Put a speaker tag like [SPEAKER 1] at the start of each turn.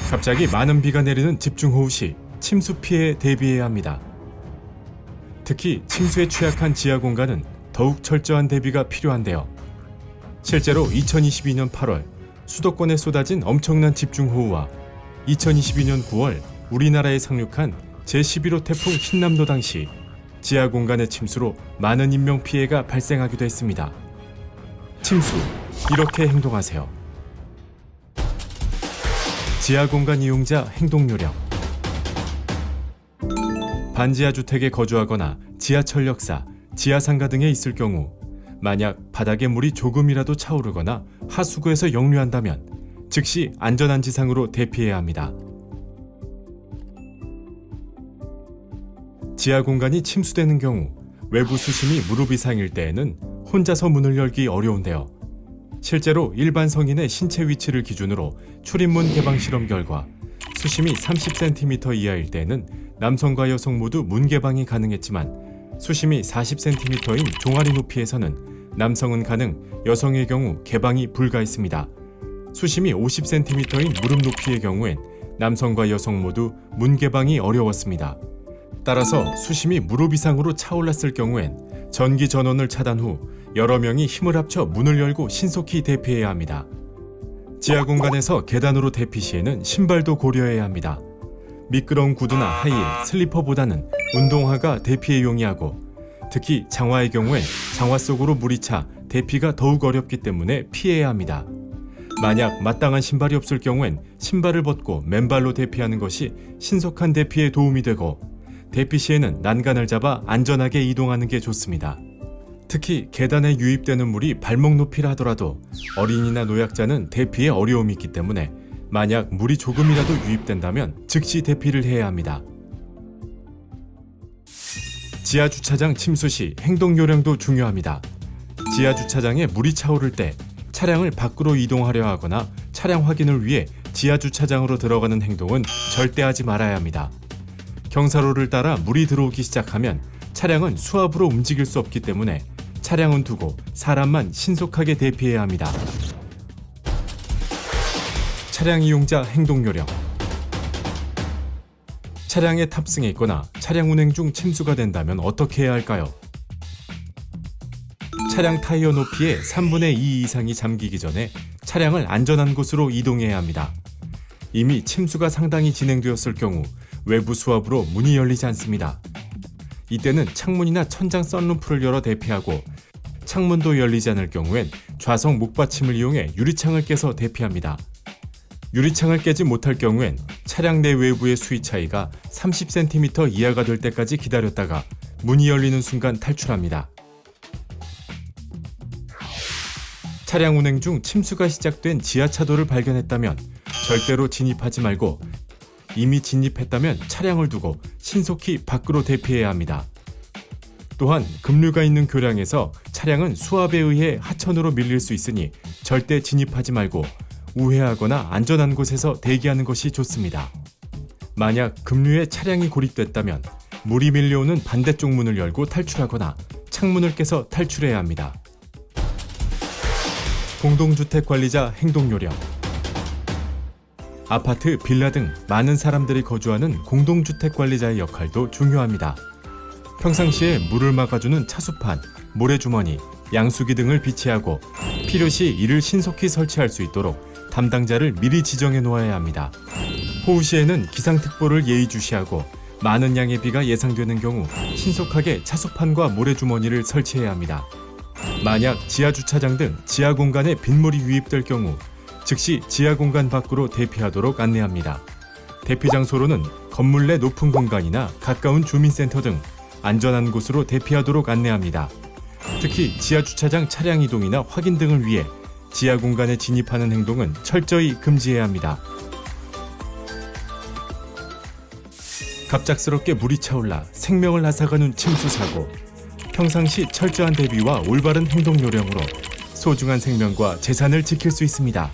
[SPEAKER 1] 갑자기 많은 비가 내리는 집중호우 시 침수 피해에 대비해야 합니다. 특히 침수에 취약한 지하 공간은 더욱 철저한 대비가 필요한데요. 실제로 2022년 8월 수도권에 쏟아진 엄청난 집중호우와 2022년 9월 우리나라에 상륙한 제11호 태풍 흰남노 당시 지하 공간의 침수로 많은 인명피해가 발생하기도 했습니다. 침수, 이렇게 행동하세요. 지하 공간 이용자 행동 요령. 반지하 주택에 거주하거나 지하철 역사, 지하상가 등에 있을 경우 만약 바닥에 물이 조금이라도 차오르거나 하수구에서 역류한다면 즉시 안전한 지상으로 대피해야 합니다. 지하 공간이 침수되는 경우 외부 수심이 무릎 이상일 때에는 혼자서 문을 열기 어려운데요. 실제로 일반 성인의 신체 위치를 기준으로 출입문 개방 실험 결과 수심이 30cm 이하일 때는 남성과 여성 모두 문 개방이 가능했지만 수심이 40cm인 종아리 높이에서는 남성은 가능, 여성의 경우 개방이 불가했습니다. 수심이 50cm인 무릎 높이의 경우엔 남성과 여성 모두 문 개방이 어려웠습니다. 따라서 수심이 무릎 이상으로 차올랐을 경우엔 전기 전원을 차단 후 여러 명이 힘을 합쳐 문을 열고 신속히 대피해야 합니다. 지하 공간에서 계단으로 대피 시에는 신발도 고려해야 합니다. 미끄러운 구두나 하이힐, 슬리퍼보다는 운동화가 대피에 용이하고 특히 장화의 경우엔 장화 속으로 물이 차 대피가 더욱 어렵기 때문에 피해야 합니다. 만약 마땅한 신발이 없을 경우엔 신발을 벗고 맨발로 대피하는 것이 신속한 대피에 도움이 되고 대피 시에는 난간을 잡아 안전하게 이동하는 게 좋습니다. 특히 계단에 유입되는 물이 발목 높이라 하더라도 어린이나 노약자는 대피에 어려움이 있기 때문에 만약 물이 조금이라도 유입된다면 즉시 대피를 해야 합니다. 지하 주차장 침수 시 행동 요령도 중요합니다. 지하 주차장에 물이 차오를 때 차량을 밖으로 이동하려 하거나 차량 확인을 위해 지하 주차장으로 들어가는 행동은 절대 하지 말아야 합니다. 경사로를 따라 물이 들어오기 시작하면 차량은 수압으로 움직일 수 없기 때문에 차량은 두고 사람만 신속하게 대피해야 합니다. 차량 이용자 행동 요령. 차량에 탑승해 있거나 차량 운행 중 침수가 된다면 어떻게 해야 할까요? 차량 타이어 높이의 3분의 2 이상이 잠기기 전에 차량을 안전한 곳으로 이동해야 합니다. 이미 침수가 상당히 진행되었을 경우 외부 수압으로 문이 열리지 않습니다. 이때는 창문이나 천장 썬루프를 열어 대피하고 창문도 열리지 않을 경우엔 좌석 목받침을 이용해 유리창을 깨서 대피합니다. 유리창을 깨지 못할 경우엔 차량 내 외부의 수위 차이가 30cm 이하가 될 때까지 기다렸다가 문이 열리는 순간 탈출합니다. 차량 운행 중 침수가 시작된 지하차도를 발견했다면 절대로 진입하지 말고 이미 진입했다면 차량을 두고 신속히 밖으로 대피해야 합니다. 또한 급류가 있는 교량에서 차량은 수압에 의해 하천으로 밀릴 수 있으니 절대 진입하지 말고 우회하거나 안전한 곳에서 대기하는 것이 좋습니다. 만약 급류에 차량이 고립됐다면 물이 밀려오는 반대쪽 문을 열고 탈출하거나 창문을 깨서 탈출해야 합니다. 공동주택 관리자 행동 요령. 아파트, 빌라 등 많은 사람들이 거주하는 공동주택 관리자의 역할도 중요합니다. 평상시에 물을 막아주는 차수판, 모래주머니, 양수기 등을 비치하고 필요시 이를 신속히 설치할 수 있도록 담당자를 미리 지정해 놓아야 합니다. 호우 시에는 기상특보를 예의주시하고 많은 양의 비가 예상되는 경우 신속하게 차수판과 모래주머니를 설치해야 합니다. 만약 지하주차장 등 지하 공간에 빗물이 유입될 경우 즉시 지하 공간 밖으로 대피하도록 안내합니다. 대피 장소로는 건물 내 높은 공간이나 가까운 주민센터 등 안전한 곳으로 대피하도록 안내합니다. 특히 지하주차장 차량 이동이나 확인 등을 위해 지하 공간에 진입하는 행동은 철저히 금지해야 합니다. 갑작스럽게 물이 차올라 생명을 앗아가는 침수 사고. 평상시 철저한 대비와 올바른 행동 요령으로 소중한 생명과 재산을 지킬 수 있습니다.